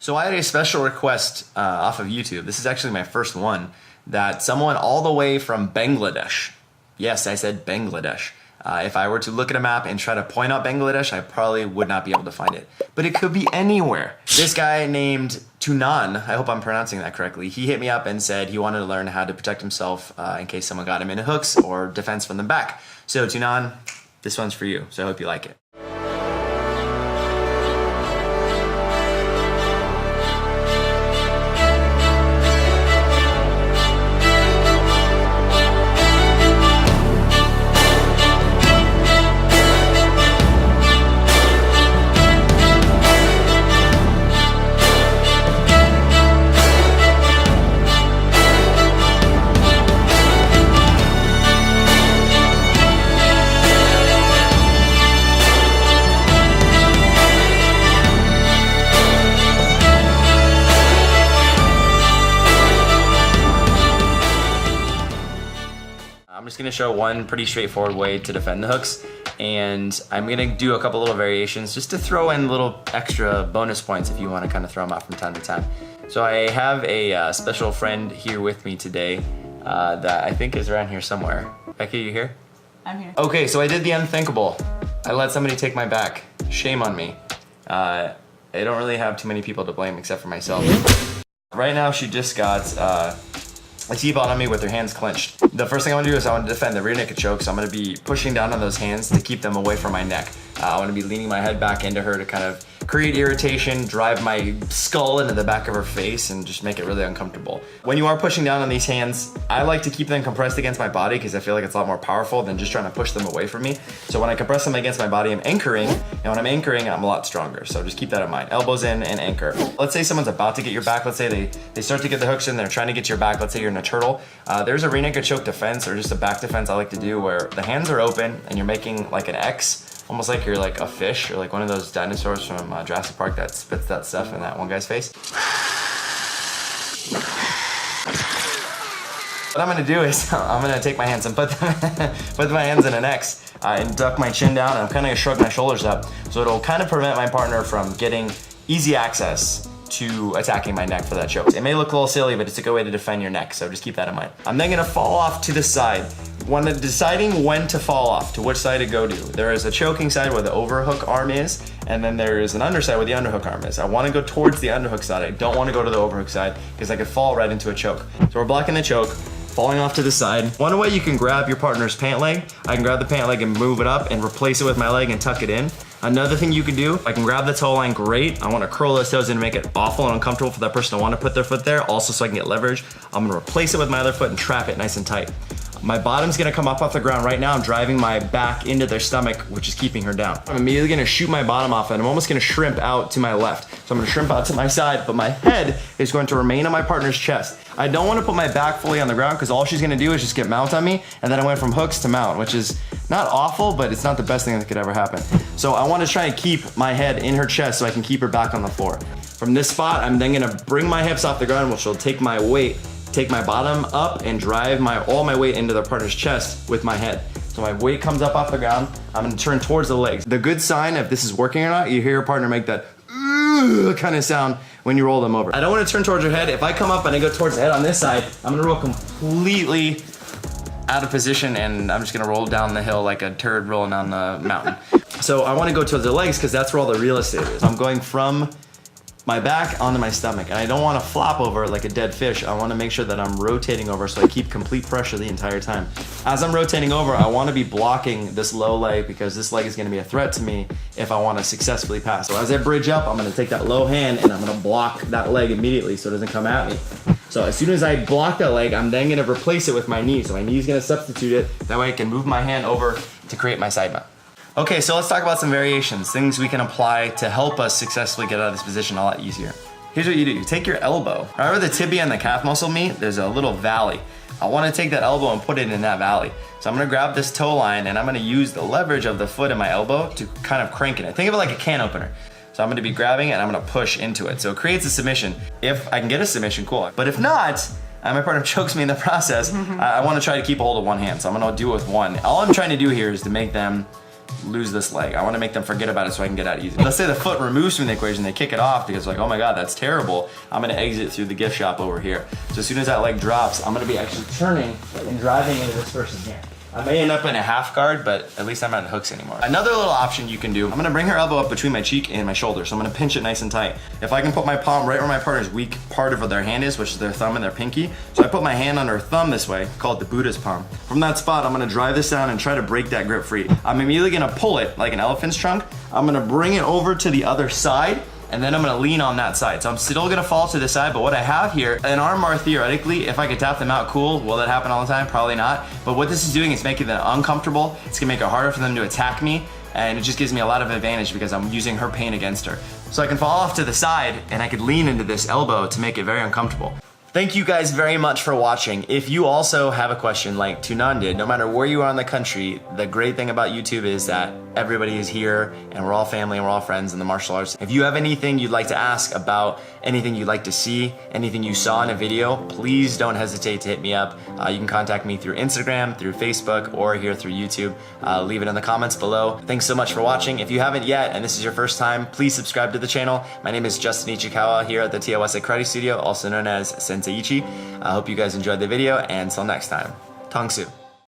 So I had a special request off of YouTube. This is actually my first one, that someone all the way from Bangladesh, yes, I said Bangladesh. If I were to look at a map and try to point out Bangladesh, I probably would not be able to find it. But it could be anywhere. This guy named Tunan, I hope I'm pronouncing that correctly, he hit me up and said he wanted to learn how to protect himself in case someone got him into hooks or defense from the back. So Tunan, this one's for you, so I hope you like it. I'm just gonna show one pretty straightforward way to defend the hooks, and I'm gonna do a couple little variations just to throw in little extra bonus points if you wanna kind of throw them out from time to time. So I have a special friend here with me today that I think is around here somewhere. Becky, you here? I'm here. Okay, so I did the unthinkable. I let somebody take my back. Shame on me. I don't really have too many people to blame except for myself. Right now she just got a T-bot on me with her hands clenched. The first thing I want to do is I want to defend the rear naked choke, so I'm going to be pushing down on those hands to keep them away from my neck. I want to be leaning my head back into her to kind of create irritation, drive my skull into the back of her face, and just make it really uncomfortable. When you are pushing down on these hands, I like to keep them compressed against my body because I feel like it's a lot more powerful than just trying to push them away from me. So when I compress them against my body, I'm anchoring, and when I'm anchoring, I'm a lot stronger. So just keep that in mind. Elbows in and anchor. Let's say someone's about to get your back. Let's say they start to get the hooks in, they're trying to get your back. Let's say you're in a turtle. There's a rear naked choke defense or just a back defense I like to do where the hands are open and you're making like an X, almost like you're like a fish or like one of those dinosaurs from Jurassic Park that spits that stuff in that one guy's face. What I'm gonna do is I'm gonna take my hands and put my hands in an X and duck my chin down, and I'm kind of gonna shrug my shoulders up, so it'll kind of prevent my partner from getting easy access to attacking my neck for that choke. It may look a little silly, but it's a good way to defend your neck, so just keep that in mind. I'm then gonna fall off to the side. When deciding when to fall off, to which side to go to, there is a choking side where the overhook arm is, and then there is an underside where the underhook arm is. I wanna go towards the underhook side. I don't wanna go to the overhook side because I could fall right into a choke. So we're blocking the choke, falling off to the side. One way you can grab your partner's pant leg, I can grab the pant leg and move it up and replace it with my leg and tuck it in. Another thing you can do, I can grab the toe line, great. I wanna curl those toes in and make it awful and uncomfortable for that person to wanna put their foot there, also so I can get leverage. I'm gonna replace it with my other foot and trap it nice and tight. My bottom's gonna come up off the ground right now. I'm driving my back into their stomach, which is keeping her down. I'm immediately gonna shoot my bottom off, and I'm almost gonna shrimp out to my left. So I'm gonna shrimp out to my side, but my head is going to remain on my partner's chest. I don't wanna put my back fully on the ground because all she's gonna do is just get mount on me, and then I went from hooks to mount, which is not awful, but it's not the best thing that could ever happen. So I wanna try and keep my head in her chest so I can keep her back on the floor. From this spot, I'm then gonna bring my hips off the ground, which will take my weight, take my bottom up and drive all my weight into their partner's chest with my head. So my weight comes up off the ground, I'm gonna turn towards the legs. The good sign if this is working or not, you hear your partner make that kind of sound when you roll them over. I don't wanna turn towards your head. If I come up and I go towards the head on this side, I'm gonna roll completely out of position and I'm just gonna roll down the hill like a turd rolling down the mountain. So I wanna go towards the legs because that's where all the real estate is. I'm going from my back onto my stomach, and I don't want to flop over like a dead fish. I want to make sure that I'm rotating over so I keep complete pressure the entire time. As I'm rotating over, I want to be blocking this low leg because this leg is going to be a threat to me if I want to successfully pass. So as I bridge up, I'm going to take that low hand and I'm going to block that leg immediately so it doesn't come at me. So as soon as I block that leg, I'm then going to replace it with my knee. So my knee is going to substitute it. That way I can move my hand over to create my side mount. Okay, so let's talk about some variations, things we can apply to help us successfully get out of this position a lot easier. Here's what you do. You take your elbow. However the tibia and the calf muscle meet, there's a little valley. I want to take that elbow and put it in that valley. So I'm going to grab this toe line and I'm going to use the leverage of the foot and my elbow to kind of crank it. Think of it like a can opener. So I'm going to be grabbing it and I'm going to push into it. So it creates a submission. If I can get a submission, cool. But if not, my partner chokes me in the process, I want to try to keep a hold of one hand. So I'm going to do it with one. All I'm trying to do here is to make them lose this leg. I want to make them forget about it so I can get out easy. Let's say the foot removes from the equation, they kick it off because like, oh my God, that's terrible. I'm gonna exit through the gift shop over here. So as soon as that leg drops, I'm gonna be actually turning and driving into this person's hand. I may end up in a half guard, but at least I'm not in hooks anymore. Another little option you can do, I'm gonna bring her elbow up between my cheek and my shoulder, so I'm gonna pinch it nice and tight. If I can put my palm right where my partner's weak part of their hand is, which is their thumb and their pinky, so I put my hand on her thumb this way, call it the Buddha's palm. From that spot, I'm gonna drive this down and try to break that grip free. I'm immediately gonna pull it like an elephant's trunk. I'm gonna bring it over to the other side, and then I'm gonna lean on that side. So I'm still gonna fall to the side, but what I have here, an armbar theoretically, if I could tap them out, cool. Will that happen all the time? Probably not. But what this is doing is making them uncomfortable. It's gonna make it harder for them to attack me, and it just gives me a lot of advantage because I'm using her pain against her. So I can fall off to the side, and I could lean into this elbow to make it very uncomfortable. Thank you guys very much for watching. If you also have a question like Tunan did, no matter where you are in the country, the great thing about YouTube is that everybody is here and we're all family and we're all friends in the martial arts. If you have anything you'd like to ask about anything you'd like to see, anything you saw in a video, please don't hesitate to hit me up. You can contact me through Instagram, through Facebook, or here through YouTube. Leave it in the comments below. Thanks so much for watching. If you haven't yet and this is your first time, please subscribe to the channel. My name is Justin Ichikawa here at the Tiawase Karate Studio, also known as Sensei Ichi. I hope you guys enjoyed the video, and until next time, Tangsu.